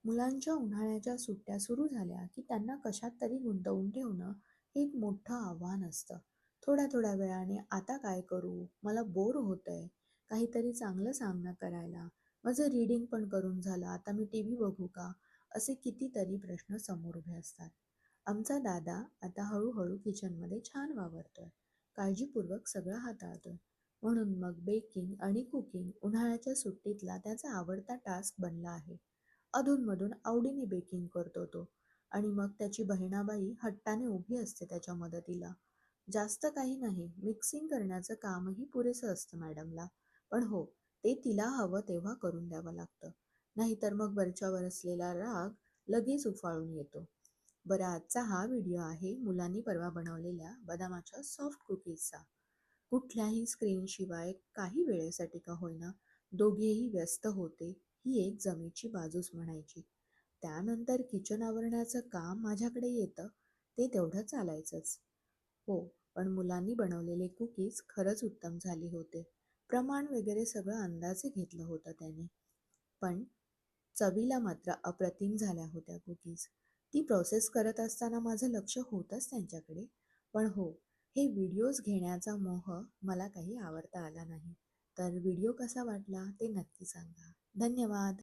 मुलांच्या उन्हाळ्याच्या सुट्ट्या सुरू झाल्या की त्यांना कशात तरी गुंतवून ठेवणं हे एक मोठं आव्हान असतं. थोड्या थोड्या वेळाने आता काय करू, मला बोर होतंय, काहीतरी चांगलं सांग ना करायला, माझं रीडिंग पण करून झालं, आता मी टी व्ही बघू का, असे कितीतरी प्रश्न समोर उभे असतात. आमचा दादा आता हळूहळू किचनमध्ये छान वावरतोय, काळजीपूर्वक सगळं हाताळतोय. म्हणून मग बेकिंग आणि कुकिंग उन्हाळ्याच्या सुट्टीतला त्याचा आवडता टास्क बनला आहे. अधूनमधून आवडीने बेकिंग करतो तो आणि मग त्याची बहिणाबाई हट्टाने उभी असते त्याच्या मदतीला. जास्त काही नाही, मिक्सिंग करण्याचं कामही पुरेसं असतं मॅडमला. पण हो, ते तिला हवं तेव्हा करून द्यावं लागतं. नाहीतर मग वरच्यावर असलेला राग लगेच उफाळून येतो. बरं, आजचा हा व्हिडिओ आहे मुलांनी परवा बनवलेल्या बदामाच्या सॉफ्ट कुकीजचा. कुठल्याही स्क्रीनशिवाय काही वेळेसाठी का होईना दोघेही व्यस्त होते, ही एक जमेची बाजूच म्हणायची. त्यानंतर किचन आवरण्याचं काम माझ्याकडे येतं, ते तेवढं चालायचंच. हो, पण मुलांनी बनवलेले कुकीज खरंच उत्तम झाले होते. प्रमाण वगैरे सगळं अंदाजे घेतलं होतं त्याने. पण चवीला मात्र अप्रतिम झाल्या होत्या कुकीज. ती प्रोसेस करत असताना माझं लक्ष होतंच त्यांच्याकडे. पण हो, हे व्हिडिओज घेण्याचा मोह मला काही आवडता आला नाही. तर व्हिडिओ कसा वाटला ते नक्की सांगा. धन्यवाद.